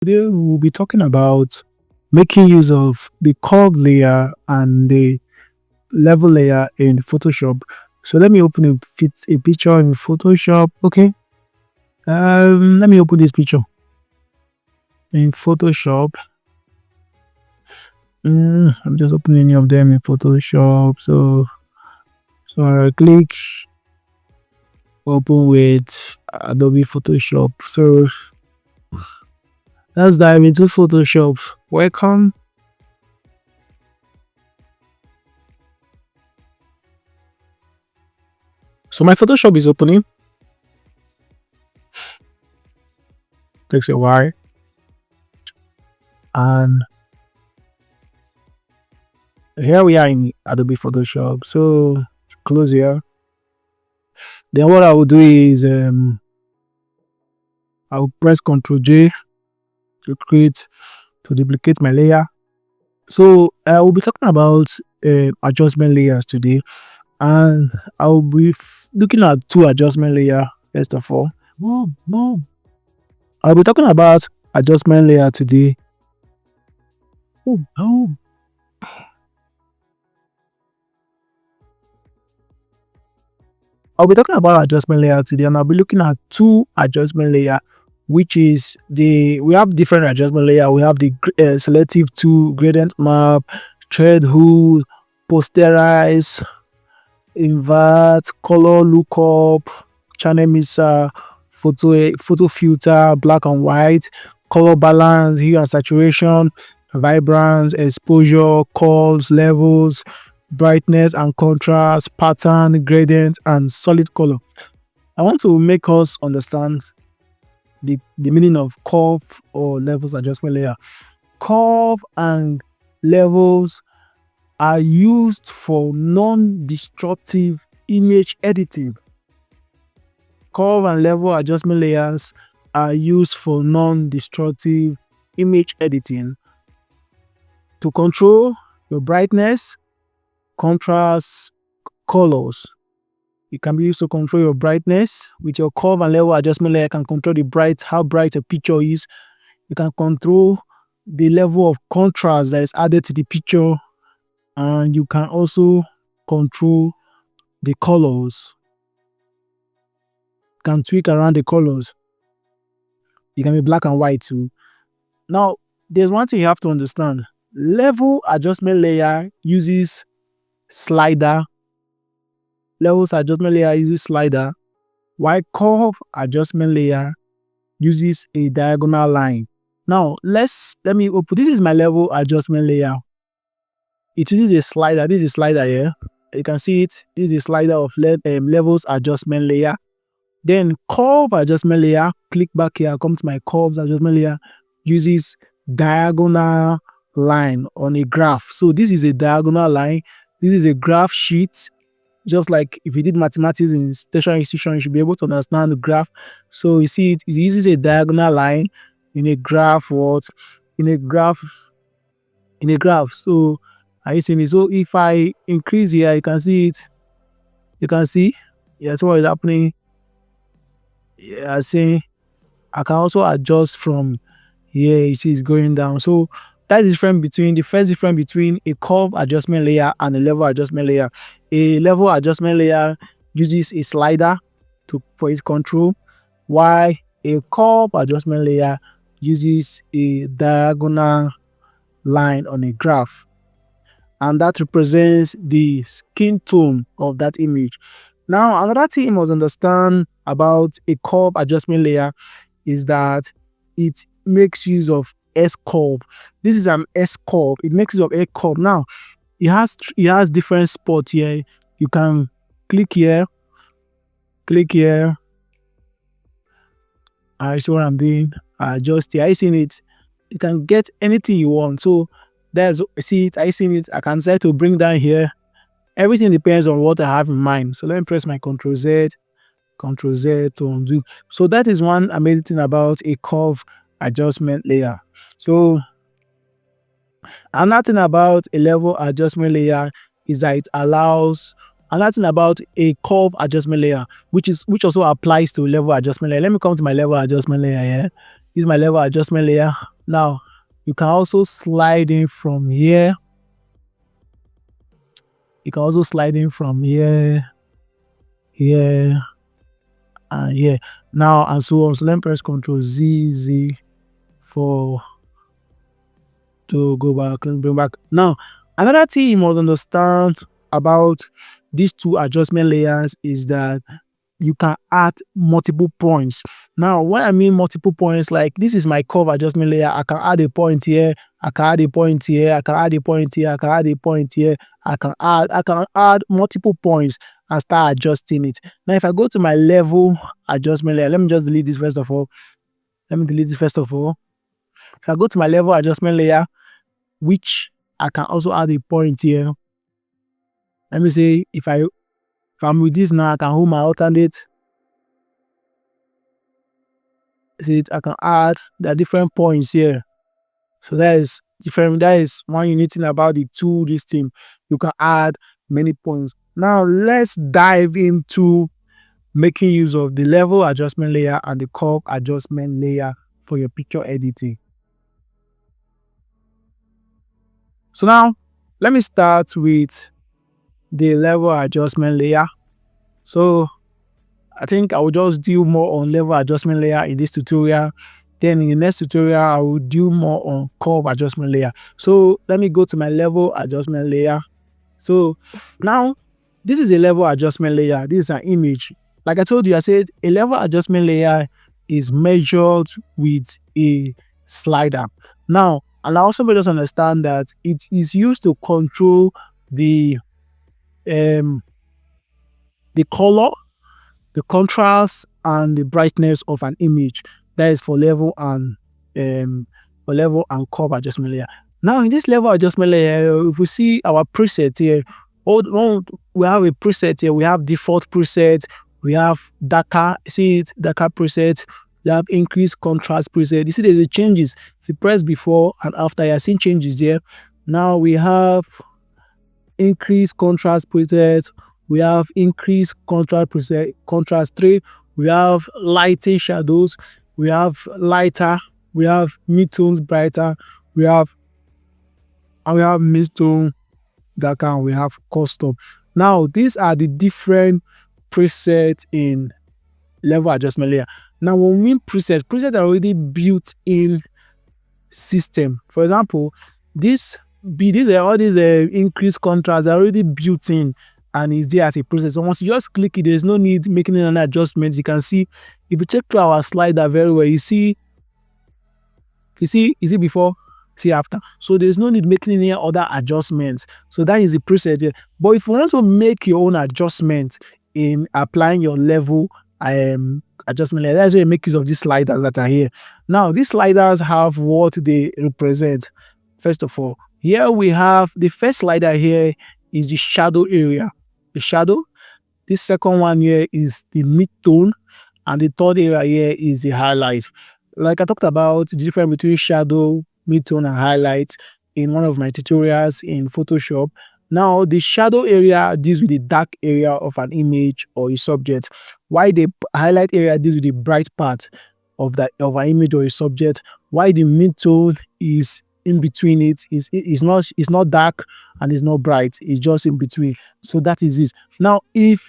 Today we'll be talking about making use of the curve layer and the level layer in Photoshop. So let me open a picture in Photoshop. Okay. Let me open this picture in Photoshop. I'm just opening any of them in Photoshop. So I click open with Adobe Photoshop. So let's dive into Photoshop. Welcome. So my Photoshop is opening. Takes a while. And here we are in Adobe Photoshop. So close here. Then what I will do is I will press Ctrl J to duplicate my layer. So I will be talking about adjustment layers today, and I will be looking at two adjustment layer. First of all, I'll be talking about adjustment layer today. I'll be talking about adjustment layer today, and I'll be looking at two adjustment layer, which is we have different adjustment layer. We have the selective tool, gradient map, thread hood, posterize, invert, color lookup, channel mixer, photo filter, black and white, color balance, hue and saturation, vibrance, exposure, curves, levels, brightness and contrast, pattern, gradient, and solid color. I want to make us understand the meaning of curve or levels adjustment layer. Curve and levels are used for non-destructive image editing. Curve and level adjustment layers are used for non-destructive image editing to control your brightness, contrast, colors. It can be used to control your brightness. With your curve and level adjustment layer, you can control how bright a picture is. You can control the level of contrast that is added to the picture, and you can also control the colors. You can tweak around the colors. It can be black and white too. Now, there's one thing you have to understand. Level adjustment layer uses slider. Levels adjustment layer uses slider, while curve adjustment layer uses a diagonal line. Now, let me open. This is my level adjustment layer. It uses a slider. This is a slider here. You can see it. This is a slider of levels adjustment layer. Then curve adjustment layer. Click back here. Come to my curves adjustment layer. Uses diagonal line on a graph. So this is a diagonal line. This is a graph sheet. Just like if you did mathematics in stationary institution, you should be able to understand the graph. So you see it uses a diagonal line in a graph. In a graph. So are you seeing it? So if I increase here, you can see it. You can see. That's what is happening. Yeah, see. I can also adjust from here. You see it's going down. So that is the first difference between a curve adjustment layer and a level adjustment layer. A level adjustment layer uses a slider for its control, while a curve adjustment layer uses a diagonal line on a graph, and that represents the skin tone of that image. Now, another thing you must understand about a curve adjustment layer is that it makes use of S curve. This is an S curve. It makes use of a curve. Now, it has different spots here. You can click here. I see what I'm doing. I adjust here. I seen it. You can get anything you want. So see it. I seen it. I can decide to bring down here. Everything depends on what I have in mind. So let me press my Ctrl Z to undo. So that is one amazing thing about a curve adjustment layer. So another thing about a level adjustment layer is that it allows another thing about a curve adjustment layer, which also applies to level adjustment layer. Let me come to my level adjustment layer here. This is my level adjustment layer. Now you can also slide in from here. You can also slide in from here, here, and here. Now and so on. So let me press Ctrl Z for to go back and bring back. Now, another thing you must understand about these two adjustment layers is that you can add multiple points. Now, when I mean multiple points, like this is my curve adjustment layer. I can add a point here, I can add a point here, I can add a point here, I can add a point here, I can add multiple points and start adjusting it. Now, if I go to my level adjustment layer, let me just delete this first of all. If I go to my level adjustment layer, which I can also add a point here. Let me say if I'm with this now, I can hold my alternate. See, I can add the different points here. So that is different. That is one unique thing about the two this thing. You can add many points. Now let's dive into making use of the level adjustment layer and the curve adjustment layer for your picture editing. So now let me start with the level adjustment layer. So I think I will just do more on level adjustment layer in this tutorial. Then in the next tutorial, I will do more on curve adjustment layer. So let me go to my level adjustment layer. So now this is a level adjustment layer. This is an image. Like I told you, I said a level adjustment layer is measured with a slider. Now, and I also made us understand that it is used to control the color, the contrast, and the brightness of an image. That is for level and curve adjustment layer. Now in this level adjustment layer, if we see our preset here, we have a preset here. We have default preset. We have darker preset. We have increased contrast preset. You see there's the changes. If you press before and after, you're seeing changes there. Now we have increased contrast preset. We have increased contrast preset, contrast 3. We have lighting shadows. We have lighter. We have midtones brighter. We have midtone darker. And we have custom. Now these are the different presets in level adjustment layer. Now when we mean presets are already built in system. For example, all these increased contrast are already built in and is there as a preset. So once you just click it, there's no need making any adjustments. You can see if you check through our slider very well, you see before, see after. So there's no need making any other adjustments. So that is the preset here. But if you want to make your own adjustment in applying your level adjustment layer, that's where you make use of these sliders that are here. Now these sliders have what they represent. First of all, here we have the first slider here is the shadow area. The shadow. This second one here is the mid-tone, and the third area here is the highlight. Like I talked about the difference between shadow, mid-tone, and highlight in one of my tutorials in Photoshop. Now, the shadow area deals with the dark area of an image or a subject, while the highlight area deals with the bright part of an image or a subject, while the mid-tone is in between it's not dark and it's not bright, it's just in between. So that is it. Now in case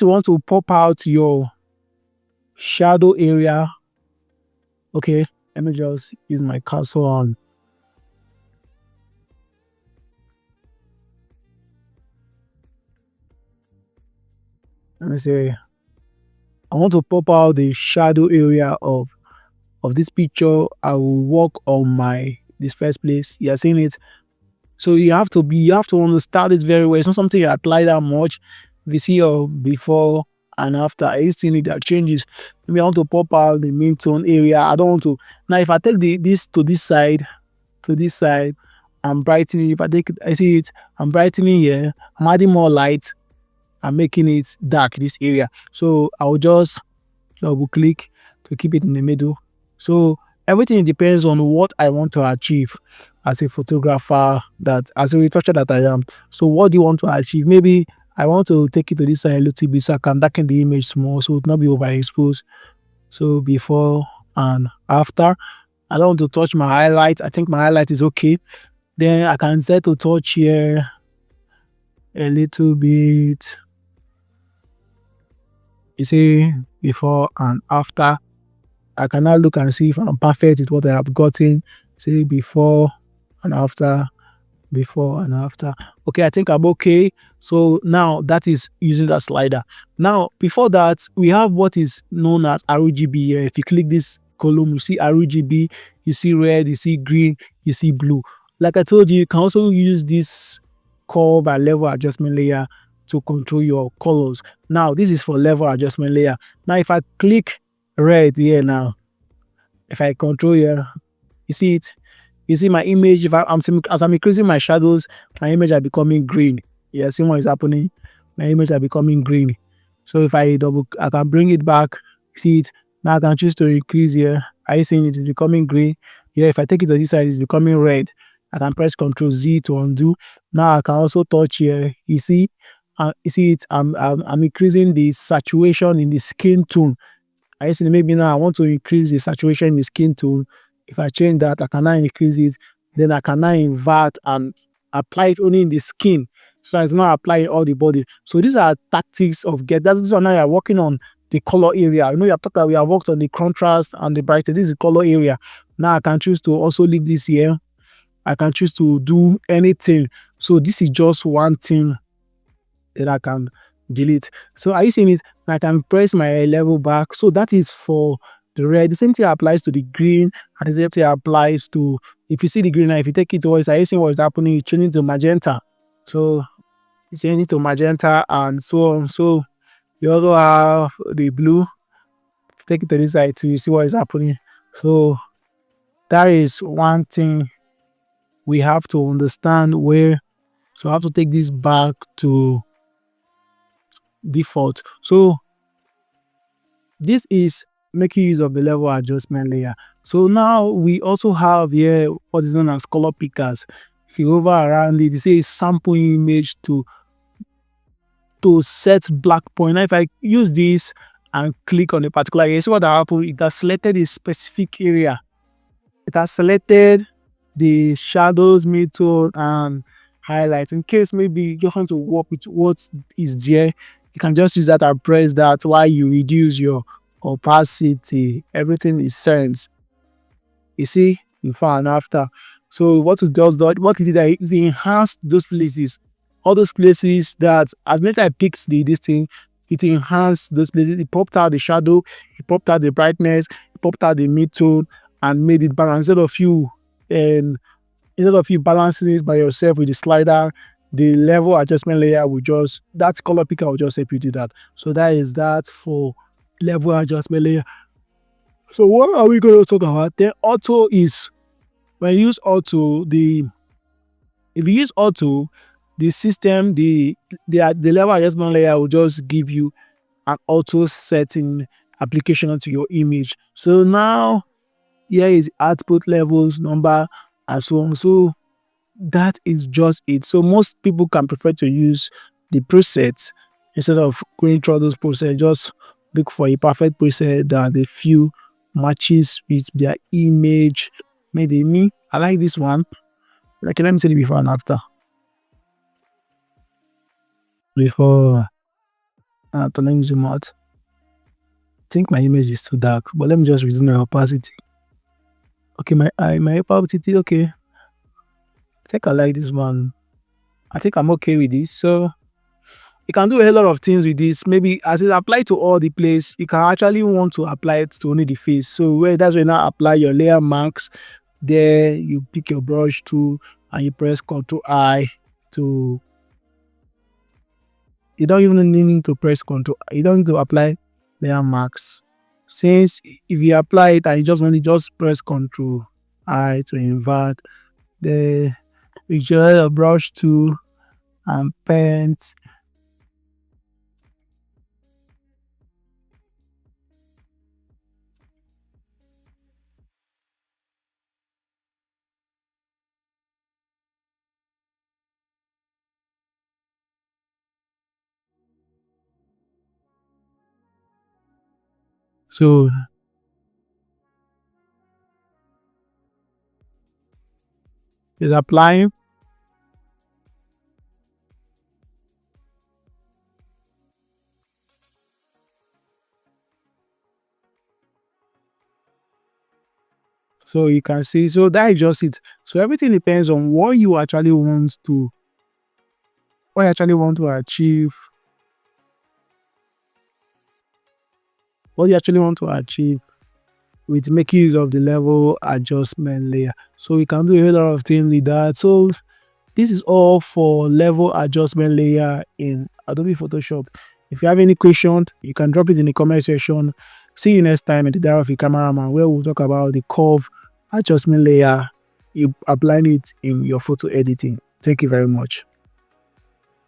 you want to pop out your shadow area, okay, let me just use my cursor on. Let me say I want to pop out the shadow area of this picture. I will work on this first place. You are seeing it. So you have to understand it very well. It's not something you apply that much. If you see your before and after, you see that changes. Maybe I want to pop out the main tone area. I don't want to. Now if I take this to this side, I'm brightening. If I take it, I see it. I'm brightening here. I'm adding more light. I'm making it dark, this area. So I will just double click to keep it in the middle. So everything depends on what I want to achieve as a photographer, as a retoucher that I am. So what do you want to achieve? Maybe I want to take it to this side a little bit so I can darken the image small so it will not be overexposed. So before and after. I don't want to touch my highlight. I think my highlight is okay. Then I can set to touch here a little bit. You see, before and after. I can now look and see if I'm perfect with what I have gotten. See before and after, before and after. Okay, I think I'm okay. So now that is using that slider. Now, before that, we have what is known as RGB here. If you click this column, you see RGB, you see red, you see green, you see blue. Like I told you, you can also use this curve and level adjustment layer to control your colors. Now, this is for level adjustment layer. Now, if I click red here now, if I control here, you see it? You see my image, if as I'm increasing my shadows, my image are becoming green. Yeah, see what is happening? My image are becoming green. So if I can bring it back, see it? Now I can choose to increase here. Are you seeing it is becoming green? Yeah, if I take it to this side, it's becoming red. I can press Ctrl Z to undo. Now I can also touch here. You see it? I'm increasing the saturation in the skin tone. I see maybe now I want to increase the saturation in the skin tone. If I change that, I can now increase it. Then I can now invert and apply it only in the skin. So it's not applying all the body. So these are tactics of get. That's this one now you're working on the color area. You know, we have worked on the contrast and the brightness. This is the color area. Now I can choose to also leave this here. I can choose to do anything. So this is just one thing that I can delete. So are you seeing it? I can press my level back. So that is for the red. The same thing applies to the green, and the same thing applies to, if you see the green now, if you take it towards, are you seeing what's happening? It's changing to magenta. So it's changing to magenta and so on. So you also have the blue. Take it to this side to see what is happening. So that is one thing we have to understand where. So I have to take this back to default. So this is making use of the level adjustment layer. So now we also have here what is known as color pickers. If you hover around it, you say sample image to set black point. Now if I use this and click on a particular area, see what happened? It has selected a specific area. It has selected the shadows, midtone, and highlights. In case maybe you just want to work with what is there, you can just use that and press that while you reduce your opacity. Everything is sense. You see, before and after. So what it does, what it did, is enhance those places. All those places that, as many I picked this thing, it enhanced those places. It popped out the shadow, it popped out the brightness, it popped out the midtone, and made it balance. And instead of you balancing it by yourself with the slider, the level adjustment layer will just, that color picker will just help you do that. So that is that for level adjustment layer. So what are we going to talk about? Then auto is, when you use auto, if you use auto, the system, the level adjustment layer will just give you an auto setting application onto your image. So now here is output levels, number, and so on. So that is just it. So most people can prefer to use the preset instead of going through those presets. Just look for a perfect preset that they feel matches with their image. Maybe me, I like this one. Like, let me see the before and after. Before, let me zoom out. I think my image is too dark, but let me just reduce my opacity. Okay, my opacity. Okay, I think I like this one. I think I'm okay with this. So you can do a lot of things with this. Maybe as it apply to all the place, you can actually want to apply it to only the face. So that's where you now apply your layer marks. There you pick your brush tool and you press Ctrl I to, you don't even need to press Ctrl. You don't need to apply layer marks. Since if you apply it and you just want to just press Ctrl I to invert, the you just a brush tool and paint. So It's applying. So you can see, so that is just it. So everything depends on what you actually want to achieve, what you actually want to achieve with making use of the level adjustment layer. So we can do a whole lot of things with that. So this is all for level adjustment layer in Adobe Photoshop. If you have any question, you can drop it in the comment section. See you next time in the Diary of a Cameraman, where we'll talk about the curve adjustment layer, you applying it in your photo editing. Thank you very much.